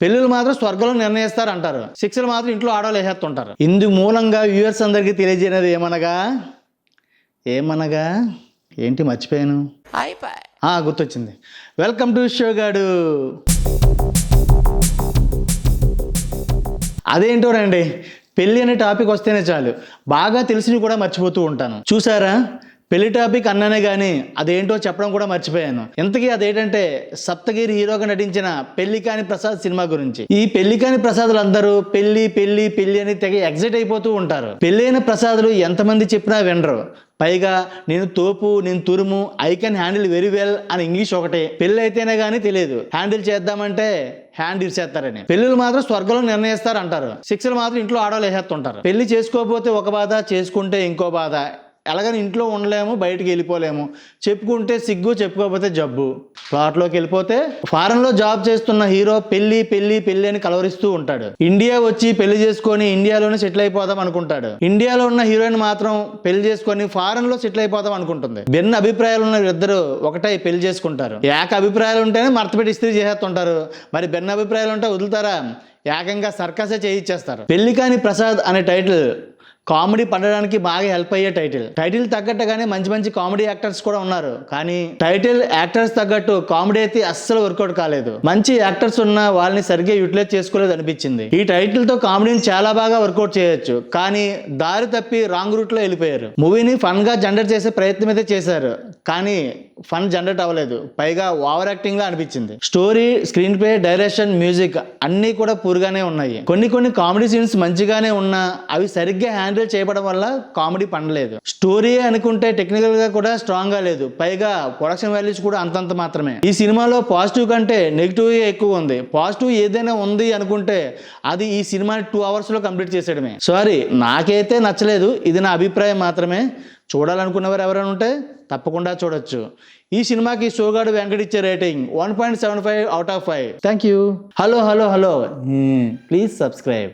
పెళ్ళిళ్ళు మాత్రం స్వర్గంలో నిర్ణయిస్తారు అంటారు, శిక్షలు మాత్రం ఇంట్లో ఆడవాళ్ళు వేసేస్తుంటారు. ఇందు మూలంగా వ్యూవర్స్ అందరికీ తెలియజేయనది ఏమనగా ఏంటి మర్చిపోయాను, గుర్తొచ్చింది. Welcome to షోగాడు. అదేంటోనండి, పెళ్ళి అనే టాపిక్ వస్తేనే చాలు బాగా తెలిసినవి కూడా మర్చిపోతూ ఉంటాను. చూసారా, పెళ్లి టాపిక్ అన్నానే కానీ అదేంటో చెప్పడం కూడా మర్చిపోయాను. ఇంతకీ అదేంటంటే సప్తగిరి హీరోగా నటించిన పెళ్లికాని ప్రసాద్ సినిమా గురించి. ఈ పెళ్లికాని ప్రసాదులు అందరూ పెళ్లి పెళ్లి పెళ్లి అని తెగ ఎగ్జైట్ అయిపోతూ ఉంటారు. పెళ్ళైన ప్రసాదులు ఎంతమంది చెప్పినా వినరు. పైగా నేను తోపు, నేను తురుము, I can handle very well అని ఇంగ్లీష్ ఒకటే. పెళ్ళి అయితేనే కానీ తెలియదు, హ్యాండిల్ చేద్దామంటే హ్యాండ్ ఇచ్చేస్తారని. పెళ్ళిళ్ళు మాత్రం స్వర్గంలో నిర్ణయిస్తారు అంటారు, శిక్షలు మాత్రం ఇంట్లో ఆడవాళ్ళు వేసేస్తుంటారు. పెళ్లి చేసుకోకపోతే ఒక బాధ, చేసుకుంటే ఇంకో బాధ. ఎలాగని ఇంట్లో ఉండలేము, బయటికి వెళ్ళిపోలేము. చెప్పుకుంటే సిగ్గు, చెప్పుకోకపోతే జబ్బు. ప్లాట్లోకి వెళ్ళిపోతే ఫారెన్లో జాబ్ చేస్తున్న హీరో పెళ్లి పెళ్లి పెళ్లి అని కలవరిస్తూ ఉంటాడు. ఇండియా వచ్చి పెళ్లి చేసుకొని ఇండియాలోనే సెటిల్ అయిపోదాం అనుకుంటాడు. ఇండియాలో ఉన్న హీరోయిన్ మాత్రం పెళ్లి చేసుకొని ఫారెన్లో సెటిల్ అయిపోదాం అనుకుంటుంది. భిన్న అభిప్రాయాలు ఉన్న ఇద్దరు ఒకటై పెళ్లి చేసుకుంటారు. ఏక అభిప్రాయాలు ఉంటేనే మర్తపెట్టి ఇస్త్రీ చేసేస్తుంటారు. మరి భిన్న అభిప్రాయాలు ఉంటే వదులుతారా? ఏకంగా సర్కసే చేయించేస్తారు. పెళ్లికాని ప్రసాద్ అనే టైటిల్ కామెడీ పండడానికి బాగా హెల్ప్ అయ్యే టైటిల్ తగ్గట్టుగానే మంచి మంచి కామెడీ యాక్టర్స్ కూడా ఉన్నారు. కానీ టైటిల్ యాక్టర్స్ తగ్గట్టు కామెడీ అయితే అస్సలు వర్కౌట్ కాలేదు. మంచి యాక్టర్స్ ఉన్న వాళ్ళని సరిగ్గా యూటిలైజ్ చేసుకోలేదు అనిపించింది. ఈ టైటిల్ తో కామెడీని చాలా బాగా వర్కౌట్ చేయొచ్చు, కానీ దారి తప్పి రాంగ్ రూట్ లో వెళ్ళిపోయారు. మూవీని ఫన్ గా జనరేట్ చేసే ప్రయత్నం అయితే చేశారు, కానీ ఫన్ జనరేట్ అవ్వలేదు. పైగా ఓవర్ యాక్టింగ్ లా అనిపించింది. Story, screen play, direction, music అన్నీ కూడా పూర్గానే ఉన్నాయి. కొన్ని కామెడీ సీన్స్ మంచిగానే ఉన్నా అవి సరిగ్గా హ్యాండిల్ చేయడం వల్ల కామెడీ పండలేదు. స్టోరీ అనుకుంటే టెక్నికల్ గా కూడా స్ట్రాంగ్ గా లేదు. పైగా ప్రొడక్షన్ వాల్యూస్ కూడా అంతంత మాత్రమే. ఈ సినిమాలో పాజిటివ్ కంటే నెగిటివ్ ఎక్కువ ఉంది. పాజిటివ్ ఏదైనా ఉంది అనుకుంటే అది ఈ సినిమాని 2 hours లో కంప్లీట్ చేసేయడమే. సారీ, నాకైతే నచ్చలేదు. ఇది నా అభిప్రాయం మాత్రమే. చూడాలనుకున్నవారు ఎవరైనా ఉంటే తప్పకుండా చూడొచ్చు. ఈ సినిమాకి షోగాడు వెంకట్ ఇచ్చే rating 1.75 out of 5. Thank you. Hello please subscribe.